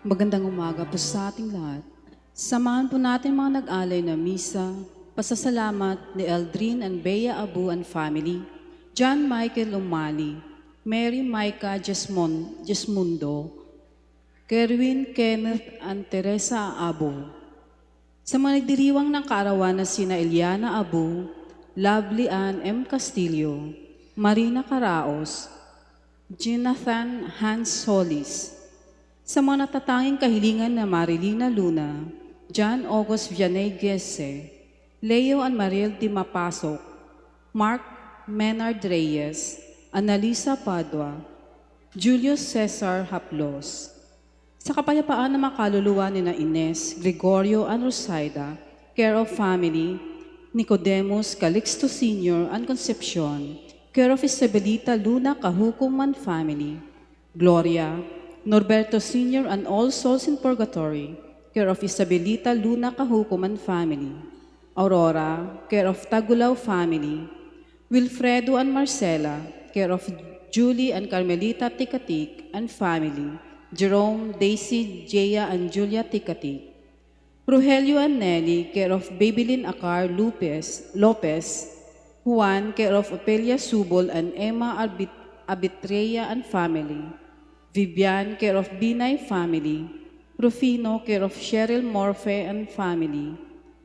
Magandang umaga po sa ating lahat. Samahan po natin mga nag-alay na misa, pasasalamat ni Eldrin and Bea Abu and family, John Michael Umali, Mary Micah Jesmundo, Kerwin Kenneth and Teresa Abu. Sa mga nagdiriwang ng kaarawan na sina Eliana Abu, Lovely Ann M. Castillo, Marina Caraos, Jonathan Hans Solis, sa mga natatanging kahilingan na Marilina Luna, John August Vianey Gese, Leo and Mariel Di Mapasok, Mark Menard Reyes, Annalisa Padua, Julius Cesar Haplos. Sa kapayapaan ng mga kaluluwa ni na Ines, Gregorio and Rosaida, care of family, Nicodemus Calixto Sr. and Concepcion, care of Isabelita Luna Kahukuman family, Gloria, Norberto Sr. and All Souls in Purgatory, care of Isabelita Luna Kahukuman family, Aurora, care of Tagulaw family, Wilfredo and Marcela, care of Julie and Carmelita Tikatik and family, Jerome, Daisy, Jaya and Julia Tikatik, Rogelio and Nelly, care of Babylin Acar Lopez, Juan, care of Opelia Subol and Emma Abitreya and family, Vivian, care of Binay family, Rufino, care of Cheryl Morfe and family,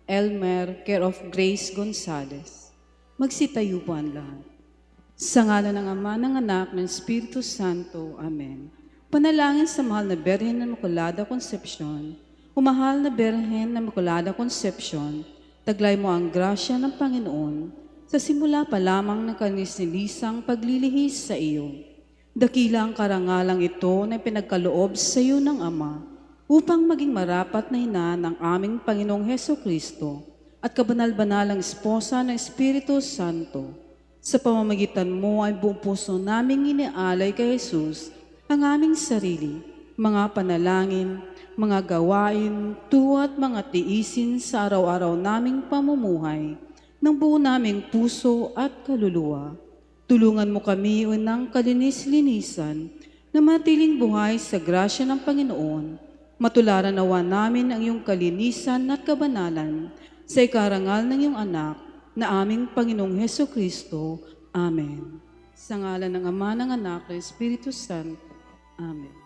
Elmer, care of Grace Gonzalez. Magsitayo po ang lahat. Sa ngalan ng Ama, ng Anak, ng Espiritu Santo. Amen. Panalangin sa mahal na Berhen ng Makulada Concepcion. Umahal na Berhen ng Makulada Concepcion, taglay mo ang grasya ng Panginoon sa simula pa lamang ng kanisilisang paglilihis sa iyo. Dakilang karangalang ito na pinagkaloob sa iyo ng Ama upang maging marapat na ina ng aming Panginoong Heso Kristo at kabanal-banalang esposa ng Espiritu Santo. Sa pamamagitan mo ay buong puso naming inialay kay Jesus ang aming sarili, mga panalangin, mga gawain, tuwa at mga tiisin sa araw-araw naming pamumuhay ng buo naming puso at kaluluwa. Tulungan mo kami unang kalinis-linisan na matiling buhay sa grasya ng Panginoon. Matularan nawa namin ang iyong kalinisan at kabanalan sa ikarangal ng iyong anak na aming Panginoong Heso Kristo. Amen. Sa ngalan ng Ama, ng Anak, ng Espiritu Santo. Amen.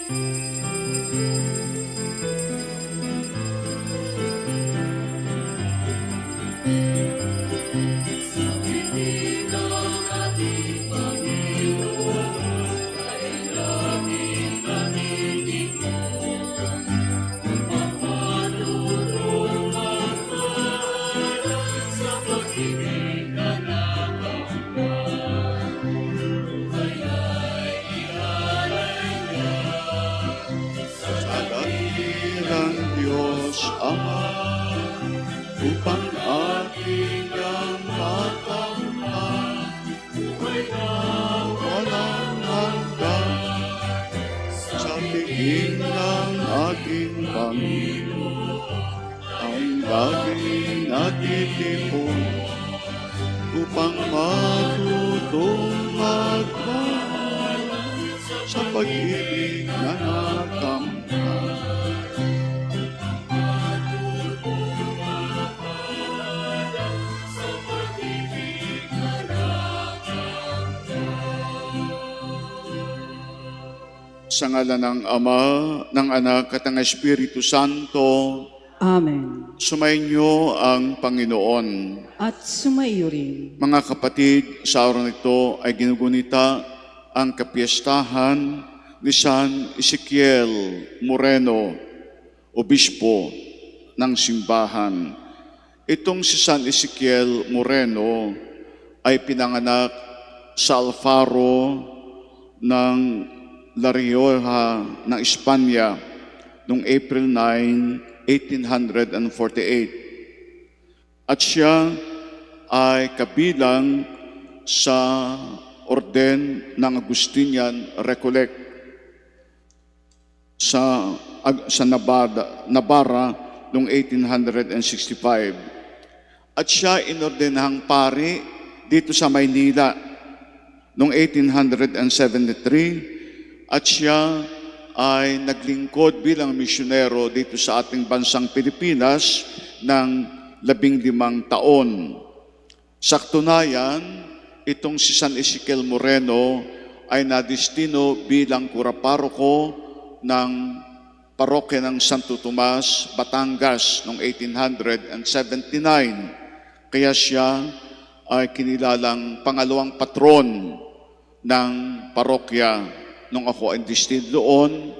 Sa dakilang Diyos Ama, upang ating ang makamtan, buhay na walang hanggan. Sa tingin ng ating Panginoon, ang laging natitipon, upang matutong magmahal sa pag-ibig na nakamtan. Sa ngalan ng Ama, ng Anak at ng Espiritu Santo, Amen. sumainyo ang Panginoon. At sumaiyo rin. Mga kapatid, sa araw nito ay ginugunita ang kapiestahan ni San Ezekiel Moreno, obispo ng simbahan. Itong si San Ezekiel Moreno ay pinanganak sa Alfaro ng La Rioja ng Espanya noong April 9, 1848. At siya ay kabilang sa orden ng Agustinian Recollect sa Navarra noong 1865. At siya inordenahang pari dito sa Maynila noong 1873. At siya ay naglingkod bilang misyonero dito sa ating bansang Pilipinas ng 15 taon. Sa katunayan, itong si San Ezekiel Moreno ay nadistino bilang kuraparoko ng parokya ng Santo Tomas, Batangas noong 1879. Kaya siya ay kinilalang pangalawang patron ng parokya. Nung ako ay distino doon,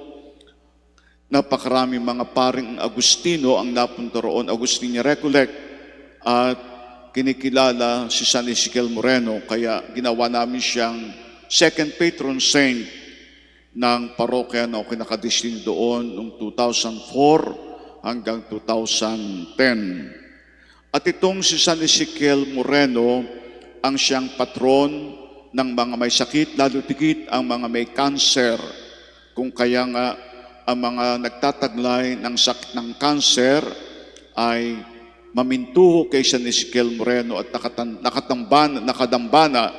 napakarami mga paring Agustino ang napunta roon, Agustinian Recollect, at kinikilala si San Ezekiel Moreno. Kaya ginawa namin siyang second patron saint ng parokya na ako nakadistino doon noong 2004 hanggang 2010. At itong si San Ezekiel Moreno ang siyang patron ng mga may sakit, lalo tigit ang mga may cancer. Kung kaya nga ang mga nagtataglay ng sakit ng cancer ay mamintuho kay San Ezekiel Moreno at nakadambana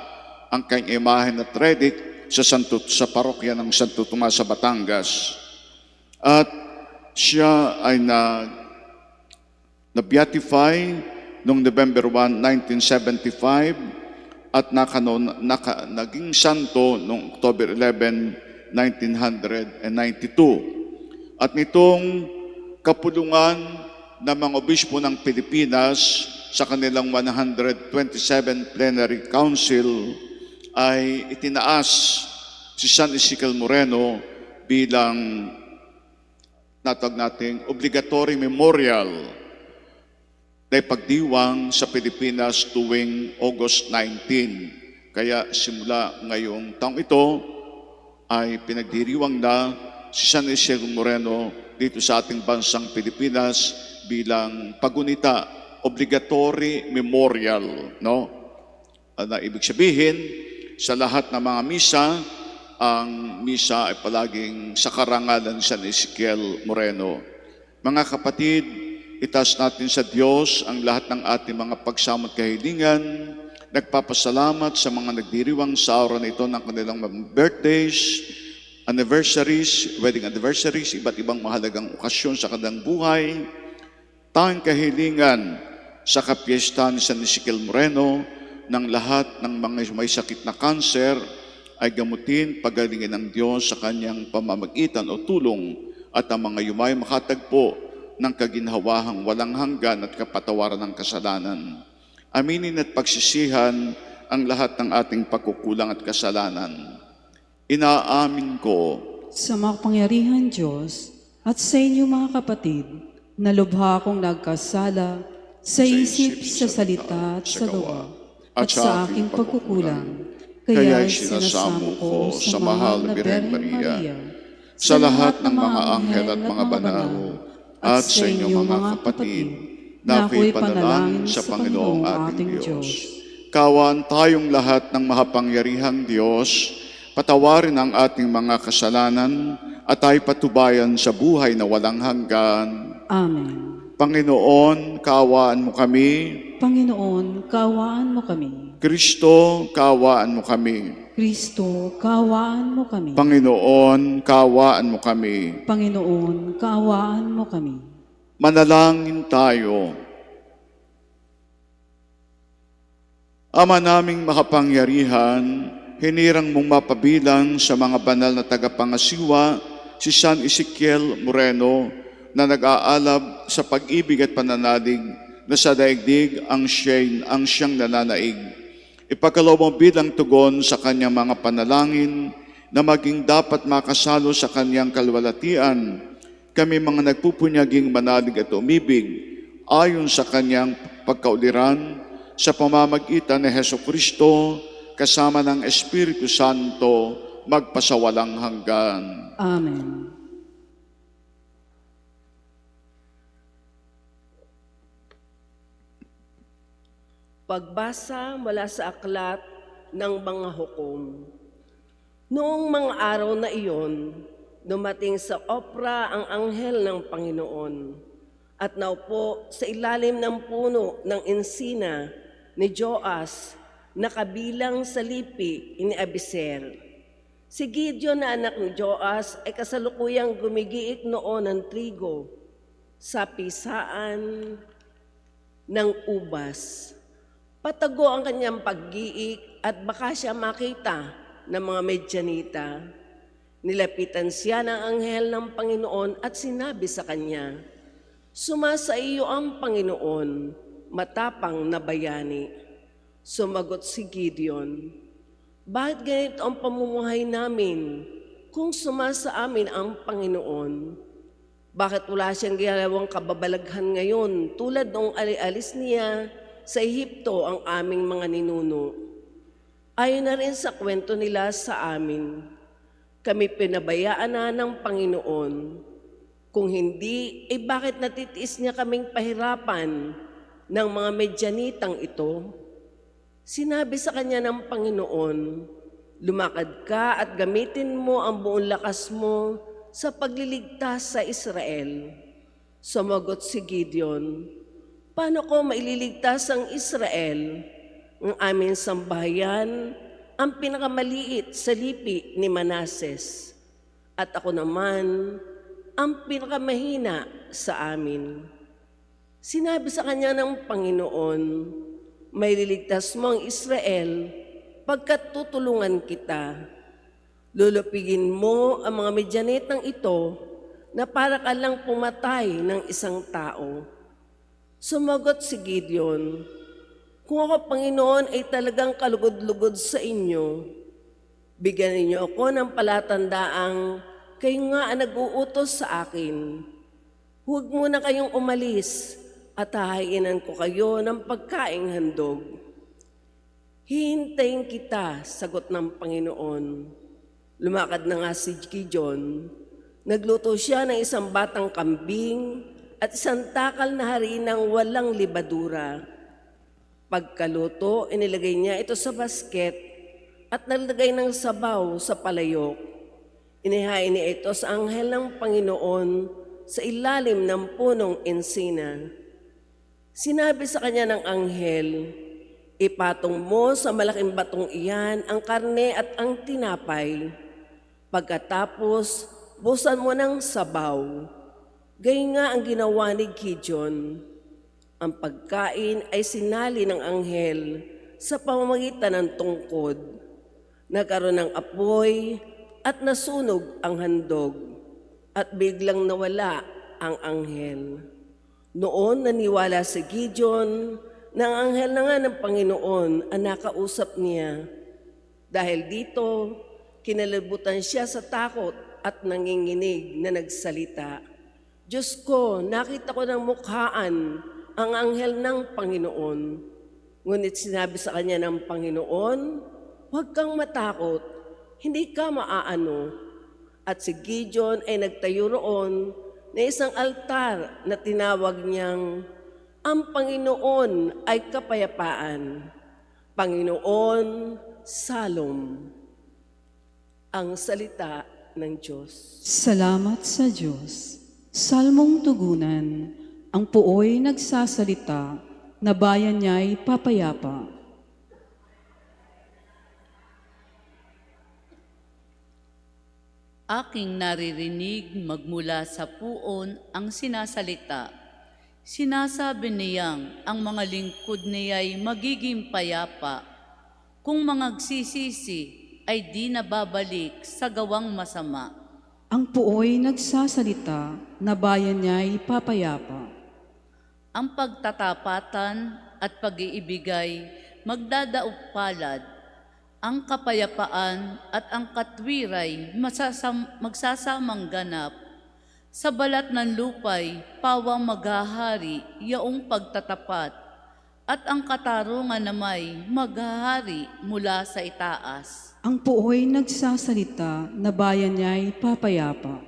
ang kanyang imahen at relic sa parokya ng Santo Tomas sa Batangas. At siya ay na-beatify noong November 1, 1975 at naging santo noong October 11, 1992. At nitong kapulungan ng mga obispo ng Pilipinas sa kanilang 127 Plenary Council ay itinaas si San Ezekiel Moreno bilang nating obligatory memorial na ipagdiwang sa Pilipinas tuwing August 19. Kaya simula ngayong taong ito ay pinagdiriwang na si San Ezekiel Moreno dito sa ating bansang Pilipinas bilang pagunita, obligatory memorial. No? Na ibig sabihin, sa lahat ng mga misa, ang misa ay palaging sa karangalan ni San Ezekiel Moreno. Mga kapatid, itaas natin sa Diyos ang lahat ng ating mga pagsamo at kahilingan. Nagpapasalamat sa mga nagdiriwang sa araw na ito ng kanilang birthdays, anniversaries, wedding anniversaries, iba't ibang mahalagang okasyon sa kanilang buhay. Tanging kahilingan sa kapiesta ni San Ezekiel Moreno ng lahat ng mga may sakit na kanser ay gamutin, pagalingin ng Diyos sa kanyang pamamagitan o tulong at ang mga yumay makatagpo ng kaginhawahang walang hanggan at kapatawaran ng kasalanan. Aminin at pagsisihan ang lahat ng ating pagkukulang at kasalanan. Inaamin ko Sa makapangyarihan Diyos at sa inyo mga kapatid, na lubha akong nagkasala sa isip, sa salita at sa gawa, at sa aking pagkukulang. Kaya'y sinasamo ko sa mahal na Birhen Maria, sa lahat ng mga anghel at mga banal, at sa inyo mga kapatid, na ako'y panalangin sa Panginoong ating Diyos. Kawan tayong lahat ng mahapangyarihang Diyos, patawarin ang ating mga kasalanan at ay patubayan sa buhay na walang hanggan. Amen. Panginoon, kaawaan mo kami. Panginoon, kaawaan mo kami. Kristo, kaawaan mo kami. Kristo, kaawaan mo kami. Panginoon, kaawaan mo kami. Panginoon, kaawaan mo kami. Manalangin tayo. Ama naming makapangyarihan, hinirang mong mapabilang sa mga banal na tagapangasiwa si San Ezekiel Moreno na nag-aalab sa pag-ibig at pananalig na sa daigdig ang siyang nananaig. Ipagkaloob bilang tugon sa kanyang mga panalangin na maging dapat makasalo sa kanyang kalwalatian, kami mga nagpupunyaging manalig at umibig ayon sa kanyang pagkauliran sa pamamagitan ni Hesukristo kasama ng Espiritu Santo magpasawalang hanggan. Amen. Pagbasa mula sa aklat ng mga hukom. Noong mga araw na iyon, dumating sa Opra ang anghel ng Panginoon at naupo sa ilalim ng puno ng ensina ni Joas na kabilang sa lipi ni Abiser. Si Gideon na anak ni Joas ay kasalukuyang gumigiik noon ng trigo sa pisaan ng ubas. Patago ang kanyang paggiik at baka siya makita ng mga Medyanita. Nilapitan siya ng anghel ng Panginoon at sinabi sa kanya, "Sumasa iyo ang Panginoon, matapang na bayani." Sumagot si Gideon, "Bakit ganito ang pamumuhay namin kung sumasa amin ang Panginoon? Bakit wala siyang ginagawang kababalaghan ngayon tulad noong alialis niya sa Ehipto ang aming mga ninuno? Ayon na rin sa kwento nila sa amin, kami pinabayaan na ng Panginoon. Kung hindi, bakit natitiis niya kaming pahirapan ng mga Medyanitang ito?" Sinabi sa kanya ng Panginoon, "Lumakad ka at gamitin mo ang buong lakas mo sa pagliligtas sa Israel." Sumagot si Gideon, "Paano ko maililigtas ang Israel? Ang aming sambahayan ang pinakamaliit sa lipi ni Manases, at ako naman ang pinakamahina sa amin." Sinabi sa kanya ng Panginoon, "Maililigtas mo ang Israel pagkat tutulungan kita. Lulupigin mo ang mga Medyanitang ito na para ka lang pumatay ng isang tao." Sumagot si Gideon, "Kung ako, Panginoon, ay talagang kalugod-lugod sa inyo, bigyan ninyo ako ng palatandaang kayo nga ang nag-uutos sa akin. Huwag muna kayong umalis at hahainan ko kayo ng pagkaing handog." "Hihintayin kita," sagot ng Panginoon. Lumakad na nga si Gideon. Nagluto siya ng isang batang kambing at isang takal na harinang walang libadura. Pagkaluto, inilagay niya ito sa basket at nalagay ng sabaw sa palayok. Inihain niya ito sa anghel ng Panginoon sa ilalim ng punong ensina. Sinabi sa kanya ng anghel, "Ipatong mo sa malaking batong iyan ang karne at ang tinapay. Pagkatapos, busan mo ng sabaw." Gayun nga ang ginawa ni Gideon. Ang pagkain ay sinali ng anghel sa pamamagitan ng tungkod. Nagkaroon ng apoy at nasunog ang handog at biglang nawala ang anghel. Noon naniwala si Gideon na ang anghel na nga ng Panginoon ang nakausap niya. Dahil dito, kinalibutan siya sa takot at nanginginig na nagsalita. Diyos ko, nakita ko ng mukhaan ang anghel ng Panginoon. Ngunit sinabi sa kanya ng Panginoon, huwag kang matakot, hindi ka maaano. At si Gideon ay nagtayo roon na isang altar na tinawag niyang, ang Panginoon ay kapayapaan. Panginoon, Salom. Ang salita ng Diyos. Salamat sa Diyos. Salmong tugunan, ang puoy nagsasalita, na bayan niya'y papayapa. Aking naririnig magmula sa puon ang sinasalita. Sinasabi niyang ang mga lingkod niya'y magiging payapa. Kung mangagsisisi ay di nababalik sa gawang masama. Ang puoy nagsasalita, na bayan niya'y papayapa. Ang pagtatapatan at pag-iibigay magdadaog palad. Ang kapayapaan at ang katwiray magsasamang ganap. Sa balat ng lupay, pawang maghahari yaong pagtatapat, at ang katarungan na may maghahari mula sa itaas. Ang puoy nagsasalita, na bayan niya'y papayapa.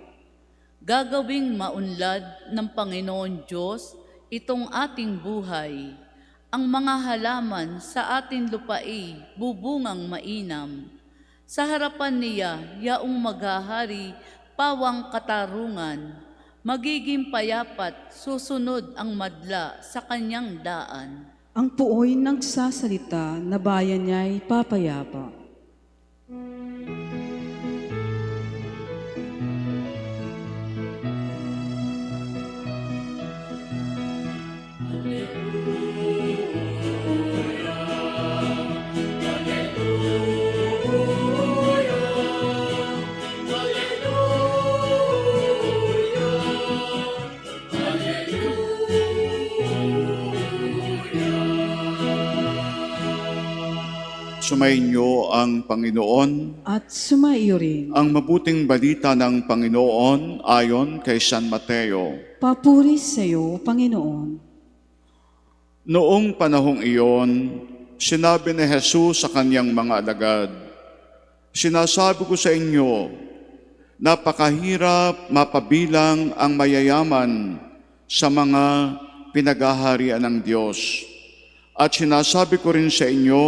Gagawing maunlad ng Panginoon Diyos itong ating buhay. Ang mga halaman sa ating lupai bubungang mainam. Sa harapan niya, yaong maghahari, pawang katarungan, magiging payapat susunod ang madla sa kanyang daan. Ang puoy nagsasalita, na bayan niya'y papayapa. Sumainyo ang Panginoon. At sumaiyo rin. Ang mabuting balita ng Panginoon ayon kay San Mateo. Papuri sa iyo, Panginoon. Noong panahong iyon, sinabi ni Jesus sa kanyang mga alagad, sinasabi ko sa inyo, napakahirap mapabilang ang mayayaman sa mga pinaghaharian ng Diyos. At sinasabi ko rin sa inyo,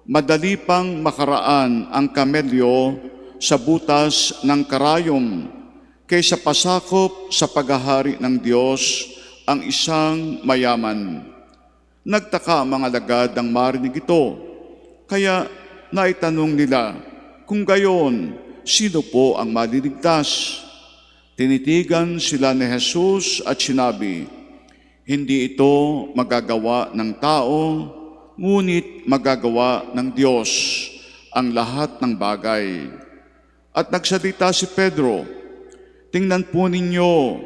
madali pang makaraan ang kamelyo sa butas ng karayom kaysa pasakop sa paghahari ng Diyos ang isang mayaman. Nagtaka ang mga alagad ng marinig ito, kaya naitanong nila, kung gayon, sino po ang maliligtas? Tinitigan sila ni Jesus at sinabi, hindi ito magagawa ng tao, ngunit magagawa ng Diyos ang lahat ng bagay. At nagsalita si Pedro, tingnan po ninyo,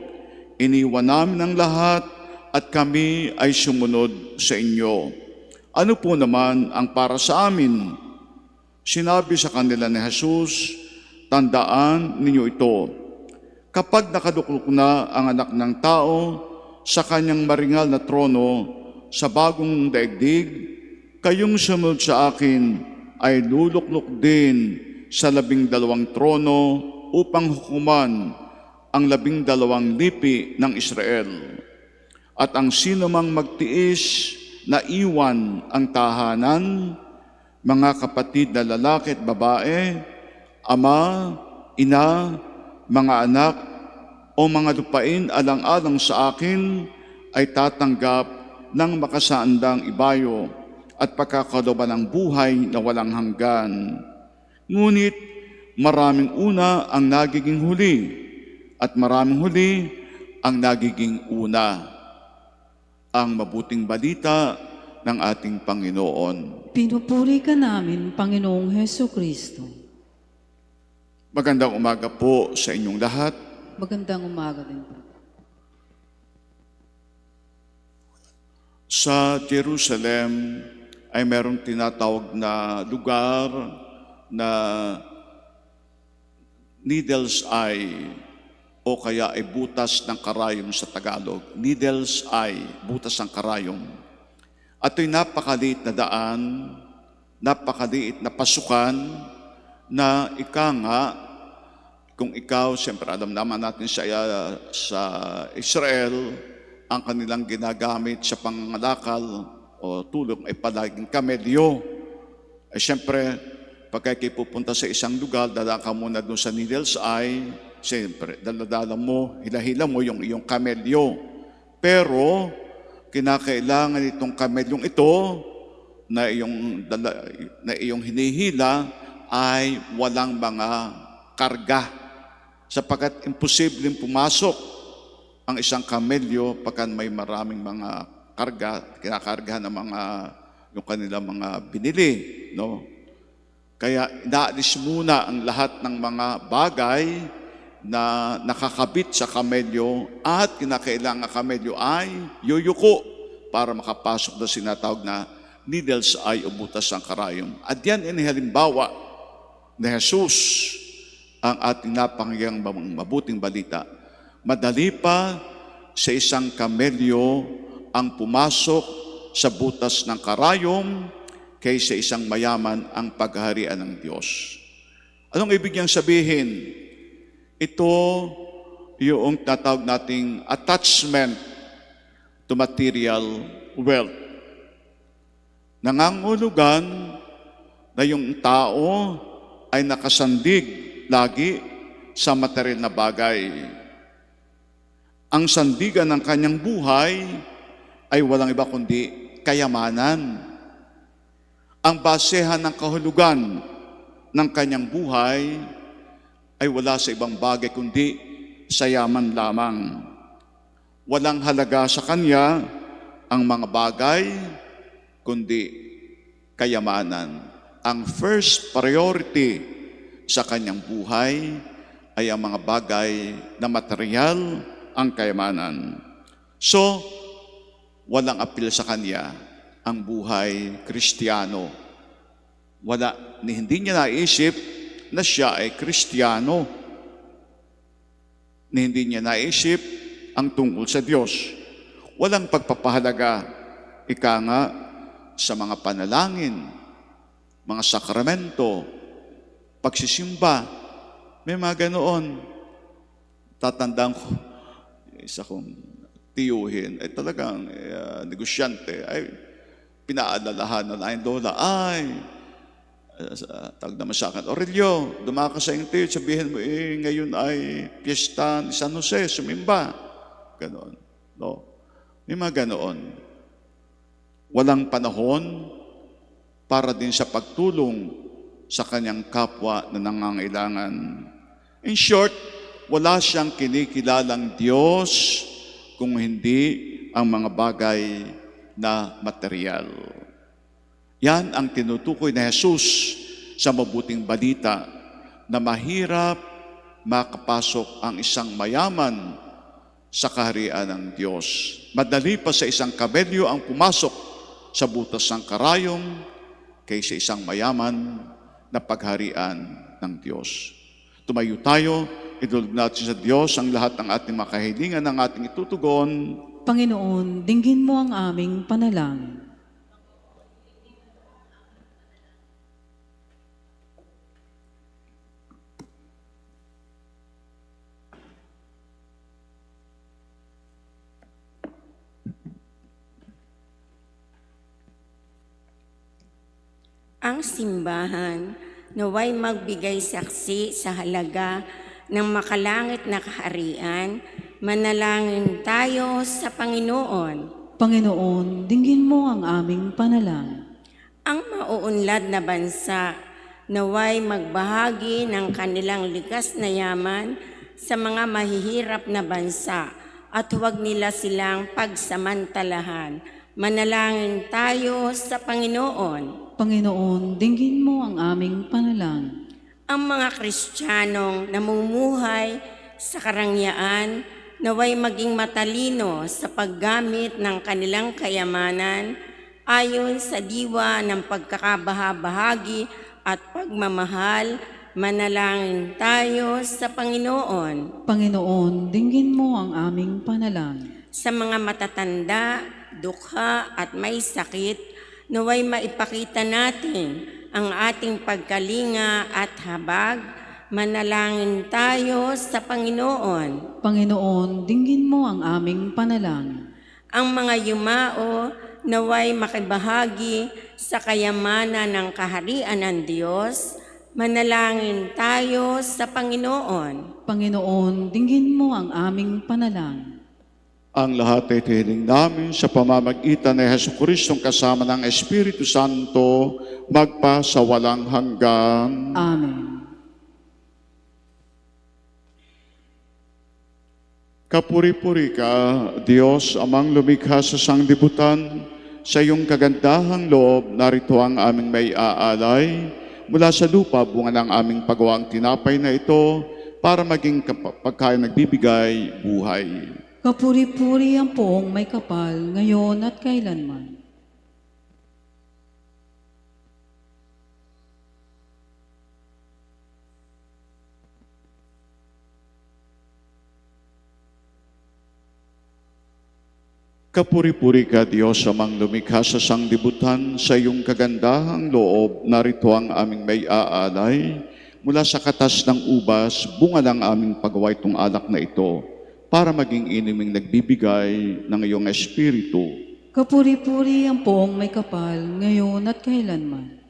iniwan namin ang lahat at kami ay sumunod sa inyo. Ano po naman ang para sa amin? Sinabi sa kanila ni Jesus, tandaan ninyo ito, kapag nakaduklok na ang anak ng tao sa kanyang maringal na trono sa bagong daigdig, kayong sumunod sa akin ay luluklok din sa 12 trono upang hukuman ang 12 lipi ng Israel. At ang sino mang magtiis na iwan ang tahanan, mga kapatid na lalaki at babae, ama, ina, mga anak, o mga lupain alang-alang sa akin, ay tatanggap ng makasaandang ibayo at pagkakaloban ng buhay na walang hanggan. Ngunit maraming una ang nagiging huli at maraming huli ang nagiging una. Ang mabuting balita ng ating Panginoon. Pinupuri ka namin, Panginoong Heso Kristo. Magandang umaga po sa inyong lahat. Magandang umaga din po. Sa Jerusalem ay merong tinatawag na lugar na Needle's Eye o kaya ay butas ng karayom sa Tagalog. Needle's Eye, butas ng karayom. At ito'y napakaliit na daan, napakaliit na pasukan na ika nga, kung ikaw, siyempre alam naman natin sa Israel, ang kanilang ginagamit sa pangangalakal o tulong ay palaging kamelyo. Siyempre, pagka kayo pupunta sa isang lugar, dala ka muna doon sa Needle's Eye, siyempre, daladala mo, hila-hila mo yung iyong kamelyo. Pero, kinakailangan itong kamelyong ito na iyong hinihila ay walang mga karga. Sapagkat imposibleng pumasok ang isang kamelyo pagka may maraming mga karga, kinakargahan ng yung kanilang mga binili, no? Kaya inaalis muna ang lahat ng mga bagay na nakakabit sa kamelyo at kinakailangan kamelyo ay yuyuko para makapasok na sinatawag na Needle's Eye o butas ng karayom. At yan ay halimbawa na Jesus ang ating napangyang mabuting balita. Madali pa sa isang kamelyo ang pumasok sa butas ng karayom kaysa isang mayaman ang paghaharian ng Diyos. Anong ibig niyang sabihin? Ito yung tatawag nating attachment to material wealth. Nangangulugan na yung tao ay nakasandig lagi sa material na bagay. Ang sandigan ng kanyang buhay ay walang iba kundi kayamanan. Ang basehan ng kahulugan ng kanyang buhay ay wala sa ibang bagay kundi sa yaman lamang. Walang halaga sa kanya ang mga bagay kundi kayamanan. Ang first priority sa kanyang buhay ay ang mga bagay na material, ang kayamanan. So, walang apil sa kanya ang buhay Kristiyano. Hindi niya naisip na siya ay Kristiyano. Hindi niya naisip ang tungkol sa Diyos. Walang pagpapahalaga, ika nga, sa mga panalangin, mga sakramento, pagsisimba, may mga ganoon. Tatandaan ko, isa kong tiyuhin, ay talagang negosyante, ay pinaalalahan na ay lola, tawag naman sa akin, Aurelio, dumaka sa iyong tiyo, sabihin mo, ngayon ay piyesta ni San Jose, sumimba. Ganoon. No? May mga ganoon. Walang panahon para din sa pagtulong sa kanyang kapwa na nangangailangan. In short, wala siyang kinikilalang Diyos kung hindi ang mga bagay na material. Yan ang tinutukoy na Jesus sa mabuting balita na mahirap makapasok ang isang mayaman sa kaharian ng Diyos. Madali pa sa isang kamelyo ang pumasok sa butas ng karayom kaysa isang mayaman na pagharian ng Diyos. Tumayo tayo, idulog natin sa Diyos ang lahat ng ating makahilingan ng ating itutugon. Panginoon, dinggin mo ang aming panalangin. Ang simbahan naway magbigay saksi sa halaga ng makalangit na kaharian, manalangin tayo sa Panginoon. Panginoon, dinggin mo ang aming panalangin. Ang mauunlad na bansa naway magbahagi ng kanilang likas na yaman sa mga mahihirap na bansa at huwag nila silang pagsamantalahan. Manalangin tayo sa Panginoon. Panginoon, dinggin mo ang aming panalangin. Ang mga Kristiyanong namumuhay sa karangyaan naway maging matalino sa paggamit ng kanilang kayamanan ayon sa diwa ng pagkakabahabahagi at pagmamahal. Manalangin tayo sa Panginoon. Panginoon, dinggin mo ang aming panalangin. Sa mga matatanda, dukha at may sakit, naway maipakita natin ang ating pagkalinga at habag. Manalangin tayo sa Panginoon. Panginoon, dinggin mo ang aming panalangin. Ang mga yumao, naway makibahagi sa kayamanan ng kaharian ng Diyos. Manalangin tayo sa Panginoon. Panginoon, dinggin mo ang aming panalangin. Ang lahat ay tihiling namin sa pamamagitan ni Jesucristong kasama ng Espiritu Santo, magpa sa walang hanggan. Amen. Kapuri-puri ka, Diyos, amang lumikha sa sanglibutan, sa iyong kagandahang loob, narito ang aming may aalay. Mula sa lupa, bunga ng aming pagawang tinapay na ito, para maging pagkain nagbibigay buhay. Kapuri-puri ang poong may kapal, ngayon at kailanman. Kapuri-puri ka, Diyos, amang lumikha sa sanglibutan, sa iyong kagandahang loob, narito ang aming may aalay. Mula sa katas ng ubas, bunga ng aming pagawa itong alak na ito, para maging iniming nagbibigay ng iyong Espiritu. Kapuri-puri ang poong may kapal, ngayon at kailanman.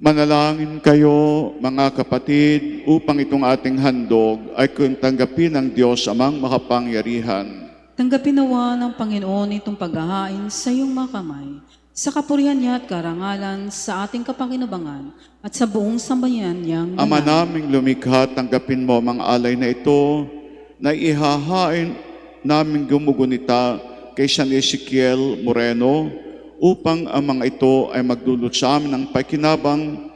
Manalangin kayo, mga kapatid, upang itong ating handog ay kung tanggapin ng Diyos amang makapangyarihan. Tanggapin nawa ng Panginoon itong paghahain sa iyong mga kamay, sa kapurihan niya at karangalan sa ating kapakinabangan at sa buong sambayan niyang Ama naming lumikha, tanggapin mo ang alay na ito, na ihahain naming gumugunita kay San Ezekiel Moreno, upang ang mga ito ay magdulot sa amin ng pakinabang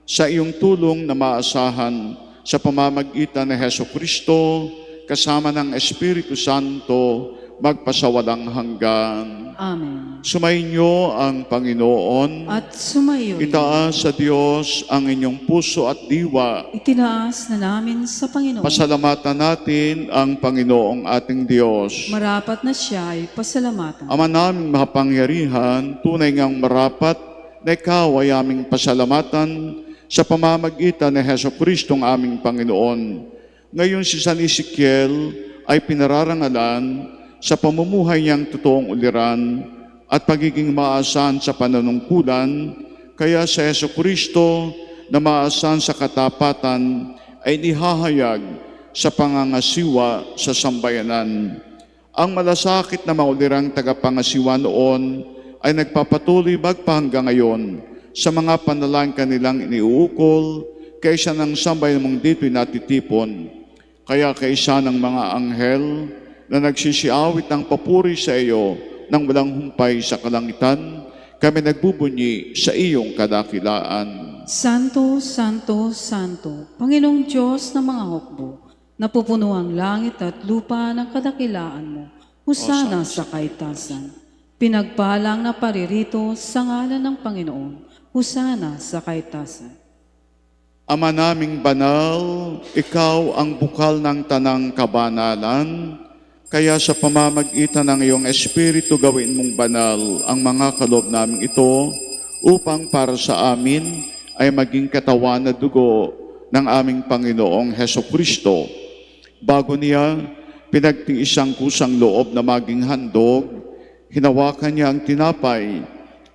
sa iyong tulong na maasahan sa pamamagitan ni Jesucristo, kasama ng Espiritu Santo, magpasawalang hanggan. Amen. Sumainyo ang Panginoon. At sumayo rin. Itaas sa Diyos ang inyong puso at diwa. Itinaas na namin sa Panginoon. Pasalamatan natin ang Panginoong ating Diyos. Marapat na siya ay pasalamatan. Ama naming makapangyarihan, tunay ngang marapat na ikaw ay aming pasalamatan sa pamamagitan ni Jesucristong aming Panginoon. Ngayon si San Ezekiel ay pinararangalan sa pamumuhay niyang totoong uliran at pagiging maasahan sa pananungkulan, kaya sa Jesucristo na maasahan sa katapatan ay nihahayag sa pangangasiwa sa sambayanan. Ang malasakit na maulirang tagapangasiwa noon ay nagpapatuloy magpahanggang ngayon sa mga panalangin kanilang iniuukol kaysa ng sambayan mong dito'y natitipon. Kaya kaysa ng mga anghel na nagsisiawit ng papuri sa iyo nang walang humpay sa kalangitan, kami nagbubunyi sa iyong kadakilaan. Santo, Santo, Santo, Panginoong Diyos ng mga hukbo, napupuno ang langit at lupa ng kadakilaan mo. Husana sa kaitasan. Pinagpalang na paririto sa ngalan ng Panginoon. Husana sa kaitasan. Ama naming banal, ikaw ang bukal ng tanang kabanalan, kaya sa pamamagitan ng iyong Espiritu gawin mong banal ang mga kaloob namin ito, upang para sa amin ay maging katawan na dugo ng aming Panginoong Hesukristo. Bago niya pinagtiisang kusang loob na maging handog, hinawakan niya ang tinapay,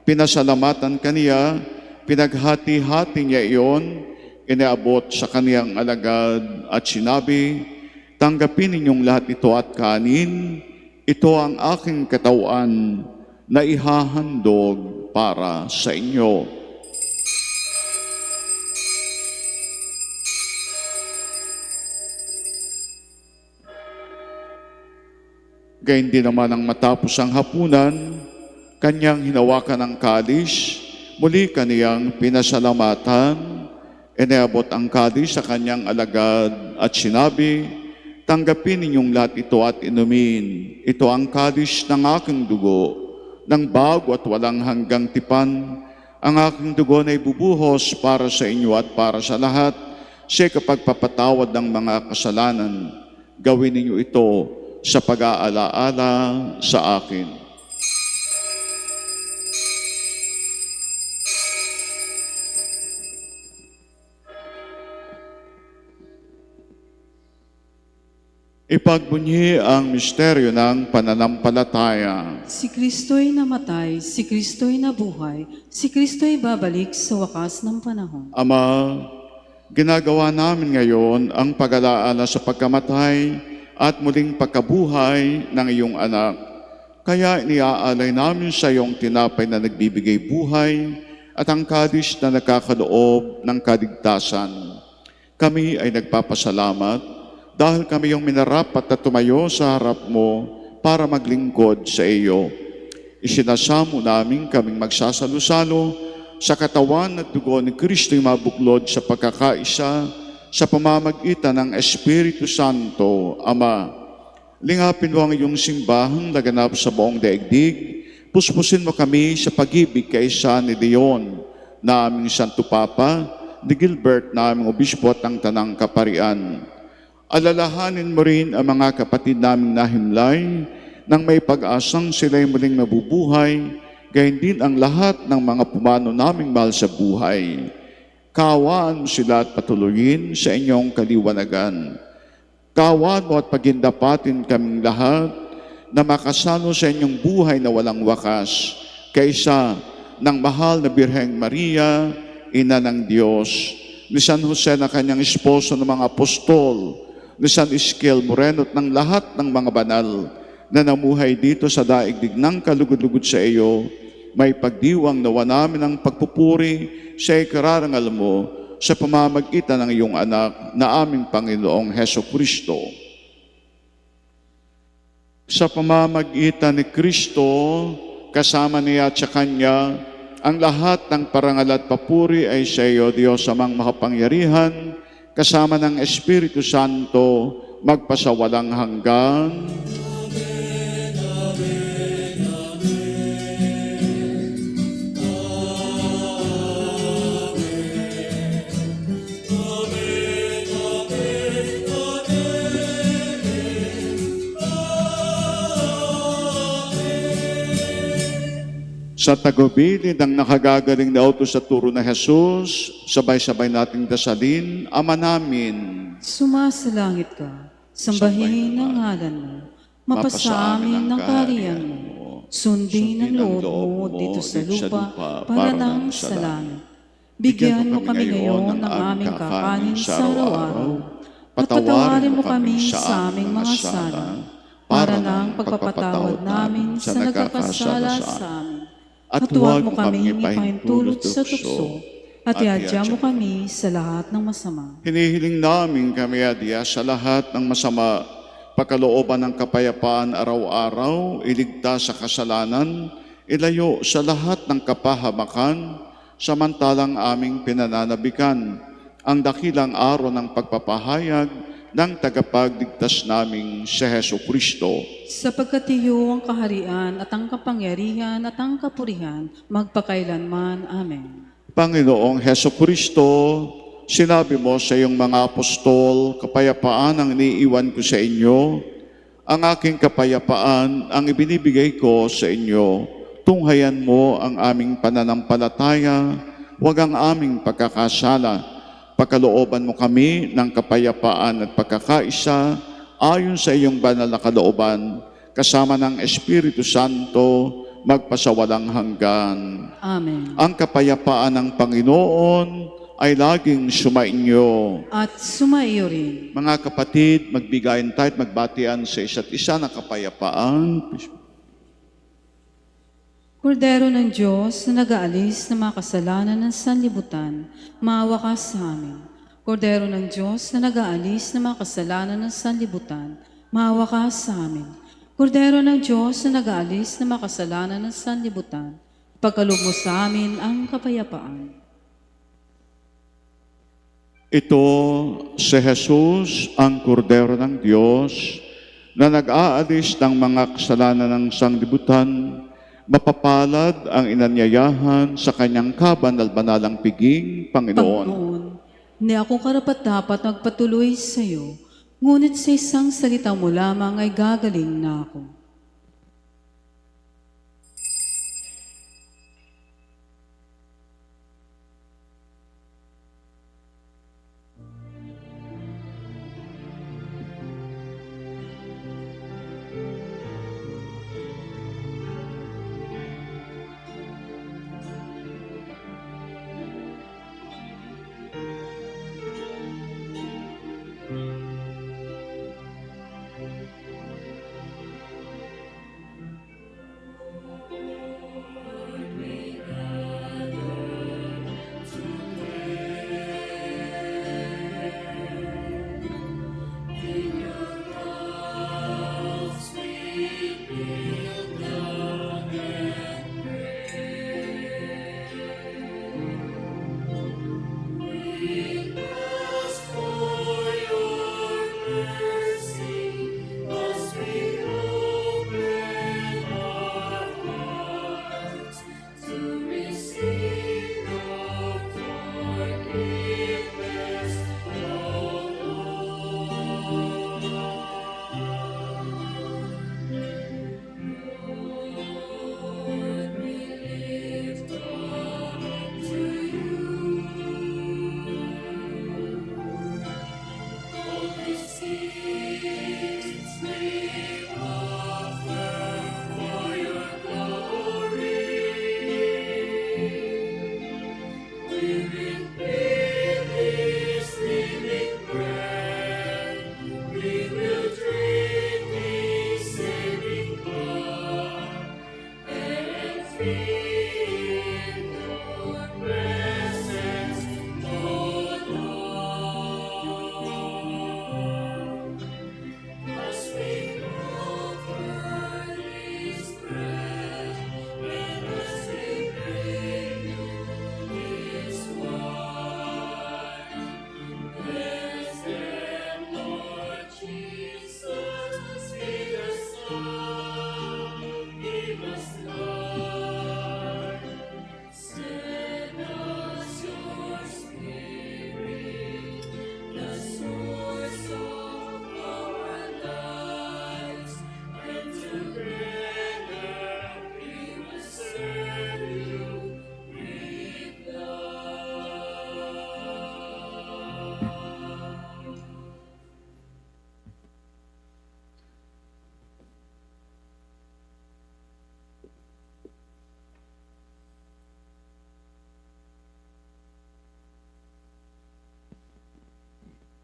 pinasalamatan kaniya, pinaghati-hati niya iyon, inaabot sa kaniyang alagad at sinabi, tanggapin ninyong lahat ito at kanin, ito ang aking katawan na ihahandog para sa inyo. Gayun din naman ang matapos ang hapunan, kanyang hinawakan ang kalis, muli kaniyang pinasalamatan, iniabot ang kalis sa kanyang alagad at sinabi, tanggapin ninyong lahat ito at inumin. Ito ang kalis ng aking dugo, ng bago at walang hanggang tipan. Ang aking dugo na ibubuhos para sa inyo at para sa lahat, sa kapagpapatawad ng mga kasalanan. Gawin ninyo ito sa pag-aalaala sa akin. Ipagbunyi ang misteryo ng pananampalataya. Si Kristo'y namatay, si Kristo'y nabuhay, si Kristo'y babalik sa wakas ng panahon. Ama, ginagawa namin ngayon ang pag-alaala sa pagkamatay at muling pagkabuhay ng iyong anak. Kaya iniaalay namin sa iyong tinapay na nagbibigay buhay at ang kadis na nakakaloob ng kaligtasan. Kami ay nagpapasalamat dahil kami yung minarapat na tumayo sa harap mo para maglingkod sa iyo. Isinasamo namin kaming magsasalo-salo sa katawan at dugo ni Kristo'y mabuklod sa pagkakaisa sa pamamagitan ng Espiritu Santo, Ama. Lingapin mo ang iyong simbahang laganap sa buong daigdig. Puspusin mo kami sa pag-ibig kaisa ni Leon, na aming Santo Papa, ni Gilbert, na aming Obispo at ang Tanang Kaparian. Alalahanin mo rin ang mga kapatid naming nahimlay nang may pag-asang sila'y muling mabubuhay, gayon din ang lahat ng mga pumano naming mahal sa buhay. Kaawaan mo sila at patuloyin sa inyong kaliwanagan. Kaawaan mo at pagindapatin kaming lahat na makasalo sa inyong buhay na walang wakas, kaysa ng mahal na Birheng Maria, Ina ng Diyos, ni San Jose na kanyang esposo ng mga apostol, ni San Iskiel Moreno at ng lahat ng mga banal na namuhay dito sa daigdig ng kalugod-lugod sa iyo, may pagdiwang nawa namin ang pagpupuri sa ikararangal mo sa pamamagitan ng iyong anak na aming Panginoong Heso Kristo. Sa pamamagitan ni Kristo, kasama niya at sa Kanya, ang lahat ng parangal at papuri ay sa iyo, Diyos amang makapangyarihan, kasama ng Espiritu Santo, magpasawalang hanggan. Sa tagubilid ng nakagagaling na utos sa turo na Jesus, sabay-sabay nating dasalin, Ama namin, Sumasalangit ka, sambahin ang ngalan mo, mapasa amin ng kaharian mo, sundin ang loob mo dito sa lupa para nang sa langit. Bigyan mo kami ngayon ng aming kakanin sa araw-araw, at patawarin mo kami sa aming mga sala, para nang pagpapatawad namin sa nagkakasala sa amin. At huwag mo kaming ipahintulot sa tukso, at iadya mo kami sa lahat ng masama. hinihiling namin kami adya sa lahat ng masama, pagkalooban ng kapayapaan araw-araw, iligtas sa kasalanan, ilayo sa lahat ng kapahamakan, samantalang aming pinananabikan ang dakilang araw ng pagpapahayag ng tagapagligtas naming si Heso Kristo. Sapagkat iyo ang kaharian at ang kapangyarihan at ang kapurihan, magpakailanman. Amen. Panginoong Heso Kristo, sinabi mo sa iyong mga apostol, kapayapaan ang iniiwan ko sa inyo, ang aking kapayapaan ang ibinibigay ko sa inyo. Tunghayan mo ang aming pananampalataya, huwag ang aming pagkakasala. Pagkalooban mo kami ng kapayapaan at pagkakaisa ayon sa iyong banal na kalooban, kasama ng Espiritu Santo, magpasawalang hanggan. Amen. Ang kapayapaan ng Panginoon ay laging sumainyo. At sumaiyo rin. Mga kapatid, magbigayan tayo at magbatian sa isa't isa ng kapayapaan. Kordero ng Diyos na nag-aalis ng mga kasalanan ng sanlibutan, maawa ka sa amin. Kordero ng Diyos na nag-aalis ng mga kasalanan ng sanlibutan, maawa ka sa amin. Kordero ng Diyos na nag-aalis na makasalanan ng sanlibutan, pagkaloob mo sa amin ang kapayapaan. Ito si Jesus, ang kordero ng Diyos, na nag-aalis ng mga kasalanan ng sanlibutan. Mapapalad ang inanyayahan sa kanyang kabanal-banalang piging, Panginoon. Hindi ako karapat-dapat magpatuloy sa iyo, ngunit sa isang salita mo lamang ay gagaling na ako.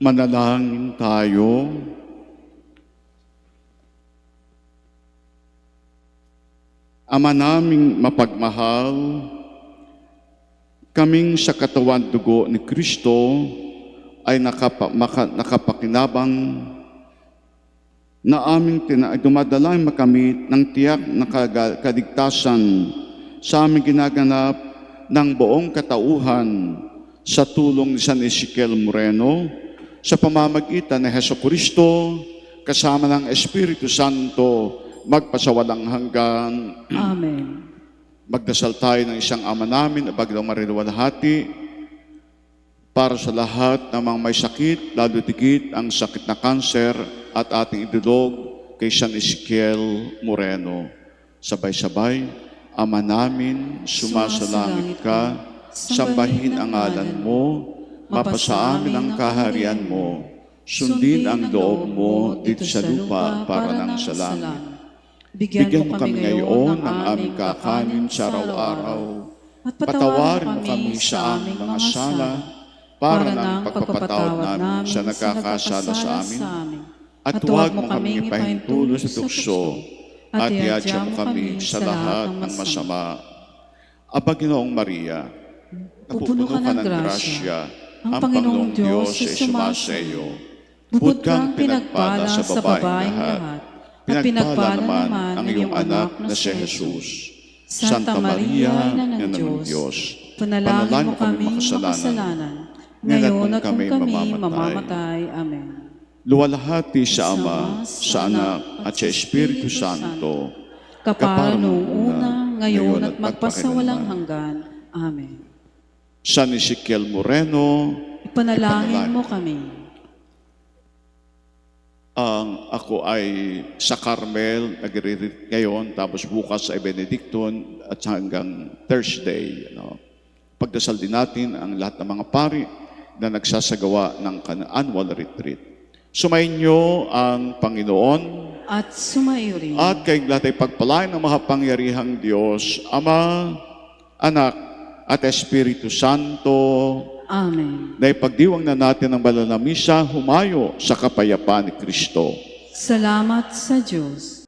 Manalangin tayo. Ama naming mapagmahal, kaming sa katawan dugo ni Kristo ay nakapakinabang na aming dumadalang makamit ng tiyak na kaligtasan sa aming ginaganap ng buong katauhan sa tulong ni San Ezekiel Moreno, sa pamamagitan ni Jesucristo, kasama ng Espiritu Santo, magpasawalang hanggan. Amen. Magdasal tayo ng isang Ama namin na bagdang marinawalhati para sa lahat ng mga may sakit, lalo digit ang sakit na kanser, at ating idulog kay San Ezekiel Moreno. Sabay-sabay, Ama namin, sumasalangit ka, sambahin ang ngalan mo, mapasa amin ang kaharian mo, sundin ang loob mo dito sa lupa para nang sa langit. Bigyan mo kami ngayon ng aming kakanin sa araw-araw, at patawarin mo kami sa aming mga sala, para ng pagpapatawad namin sa nagkakasala sa amin, at huwag mo kami ipahintulo sa tukso, at iadya mo kami sa lahat ng masama. Aba, Ginoong Maria, napupuno ka ng grasya, ang Panginoong Diyos ay sumasa iyo. Bukod kang pinagpala sa babaeng lahat, pinagpala naman ang iyong anak na si Jesus. Santa Maria, Ina ng Diyos, Panalangin mo kami makasalanan, ngayon at kung kami mamamatay. Amen. Luwalhati sa Ama, sa Anak, at sa Espiritu Santo, Kapara noong una, ngayon at magpasawalang hanggan. Amen. San Ezekiel Moreno, Ipanalangin mo kami. Ako ay sa Carmel, nagre-retreat ngayon, tapos bukas ay Benedictine at hanggang Thursday. Pagdasal din natin ang lahat ng mga pari na nagsasagawa ng annual retreat. Sumainyo ang Panginoon At sumayo rin. at kayong lahat ay pagpalain ng makapangyarihang Diyos, Ama, Anak, at Espiritu Santo, Amen. na ipagdiwang na natin ang banal na misa, humayo sa kapayapaan ni Kristo. Salamat sa Diyos.